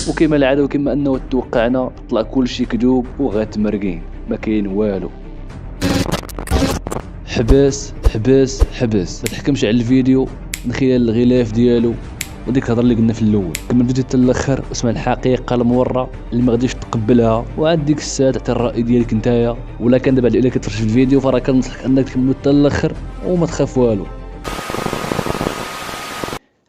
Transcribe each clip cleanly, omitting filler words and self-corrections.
وكما العاده وكما انه توقعنا طلع كل شيء كذوب وغاتمرقين ما كاين والو. حبس حبس حبس، ما تحكمش على الفيديو من خلال الغلاف ديالو وديك الهضره اللي قلنا في الاول. كمل الفيديو حتى الاخر واسمع الحقيقه المره اللي ما غاديش تقبلها، وعاد ديك الساعه تعطي الراي ديالك نتايا. ولا كان دابا الا كتفرج في الفيديو فراه كنصحك انك تكمل حتى الاخر وما تخاف والو.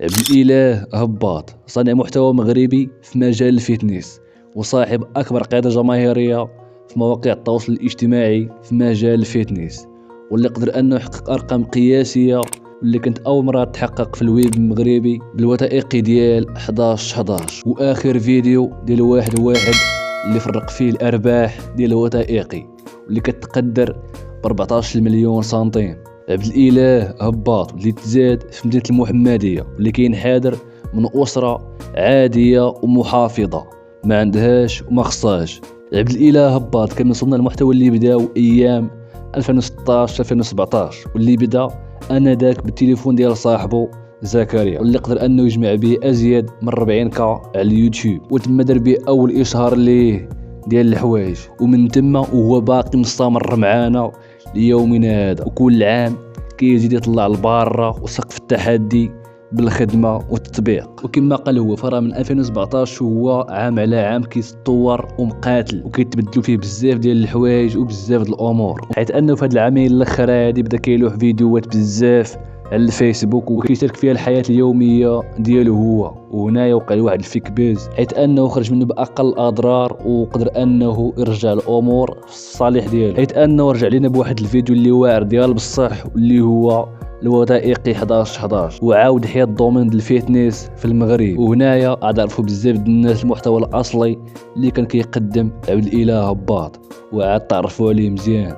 عبد الاله هباط صانع محتوى مغربي في مجال الفيتنس وصاحب اكبر قاعده جماهيريه في مواقع التواصل الاجتماعي في مجال الفيتنس، واللي قدر انه يحقق ارقام قياسيه واللي كانت اول مره تحقق في الويب المغربي بالوثائقي ديال 11/11. واخر فيديو ديال واحد اللي فرق فيه الارباح ديال الوثائقي واللي كتقدر ب 14 مليون سنتيم. عبد الاله هباط اللي تزاد في مدينه المحمديه واللي كاين حاضر من اسره عاديه ومحافظه ما عندهاش وما خصهاش. عبد الاله هباط كان من صناع المحتوى اللي بداو ايام 2016 2017 واللي بدا انذاك بالتليفون ديال صاحبه زكريا واللي قدر انه يجمع به ازيد من 40k على اليوتيوب، وتم دار به اول اشهار ليه ديال الحوايج، ومن تما وهو باقي مستمر معانا ليومنا هذا. وكل عام كيزيد يطلع لبارا وسقف التحدي بالخدمه والتطبيق. وكما قال هو فرا من 2017 هو عام على عام كيتطور ومقاتل وكيتبدلوا فيه بزاف ديال الحوايج وبزاف ديال الامور، حيث انه في هاد العامين الاخر هادي بدا كيلوح فيديوهات بزاف على الفيسبوك وكيشارك فيها الحياه اليوميه ديالو هو. وهنايا وقع له واحد الفيك بيز حيث انه خرج منه باقل الاضرار وقدر انه يرجع الامور في الصالح ديالو، حيث انه رجع لنا بواحد الفيديو اللي واعر ديال بصح واللي هو الوثائقي 11/11 وعاود حياة الدومين ديال الفيتنس في المغرب. وهنايا عاد عرفوا بزاف ديال الناس المحتوى الاصلي اللي كان كيقدم عبد الاله هباط وعاد تعرفوا عليه مزيان.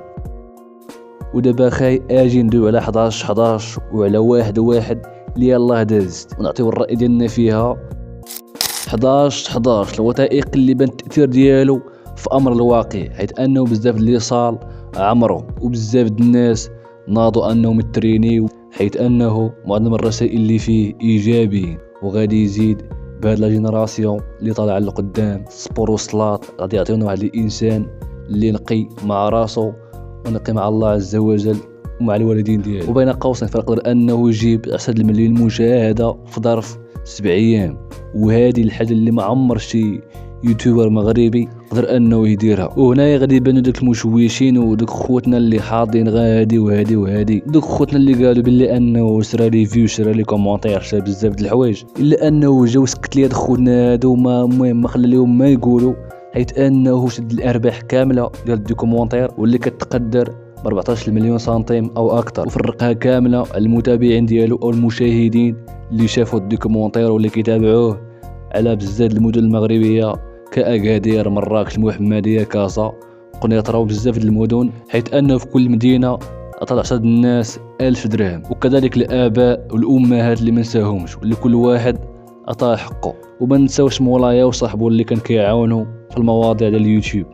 ودابا خاي اجي ندوي على 11/11 وعلى 1 اللي يلاه دازت ونعطيو الراي ديالنا فيها. 11/11 الوثائق اللي بان التاثير ديالو في امر الواقع، حيث انه بزاف اللي صال عمرو وبزاف د الناس ناضوا انهم يترينيو، حيث انه معظم الرسائل اللي فيه ايجابي وغادي يزيد بهاد لا جينيراسيون اللي طالعه لقدام. سبور وصلات غادي يعطيونا واحد الانسان اللي نقي مع راسو ونقي مع الله عز وجل ومع الوالدين ديالو. وبين قوسين فقدر انه يجيب 10 مليون مشاهده في ظرف 7 ايام، وهذه الحاجه اللي ما عمر شي يوتيوبر مغربي قدر انه يديرها. وهنايا غادي يبانوا دوك المشوشين ودوك خوتنا اللي حاضين غادي وهادي دوك خوتنا اللي قالوا باللي انه شرا لي فيو شرا لي كومونتير شرا بزاف د الحوايج، الا انه جاو سكت لي هاد خوتنا هادو ما خلى لهم ما يقولوا، حيث انه شد الارباح كامله ديال الدوكومونتير واللي كتقدر ب 14 مليون سنتيم او اكثر، وفرقها كامله على المتابعين ديالو او المشاهدين اللي شافوا الدوكومونتير واللي كيتابعوه على بزاف المدن المغربيه كأكادير مراكش المحمديه كازا قنيطره وبزاف د المدن، حيث انه في كل مدينه عطى عدد الناس 1000 درهم. وكذلك الاباء والامهات اللي ما نساهمش واللي كل واحد عطاه حقه. وما نساوش مولايا وصاحبه اللي كان كيعاونوا في المواضيع ديال اليوتيوب.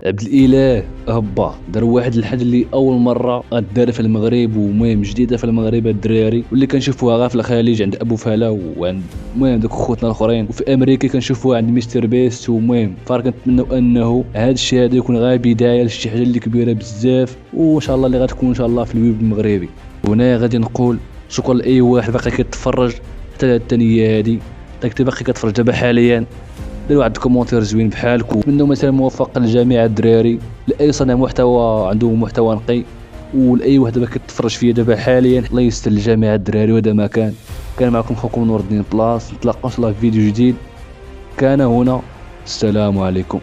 عبد الاله هباط دار واحد الحاجه اللي اول مره غدار في المغرب ومهم جديده في المغرب الدراري، واللي كنشوفوها غير في الخليج عند ابو فلا وعند المهم دوك خوتنا الاخرين، وفي امريكا كنشوفوها عند مستر بيست. ومهم فكنتمنوا انه هذا الشيء هذا يكون غير بدايه لشي حاجه اللي كبيره بزاف وان شاء الله اللي غتكون ان شاء الله في الويب المغربي. وهنا غادي نقول شكرا لاي واحد باقي كيتفرج حتى الثانيه هذه داك باقي كتفرج دابا حاليا. ديروا واحد الكومونتير زوين بحالكم. نتمنوا مثلا موفق لجميع الدراري، لاي صانع محتوى عنده محتوى نقي ولاي واحد دابا كتفرج فيا دابا حاليا. الله يستر لجميع الدراري. وهذا ما كان معكم خوكم نور الدين بلاص. نتلاقاو ان شاء الله في فيديو جديد. كان هنا السلام عليكم.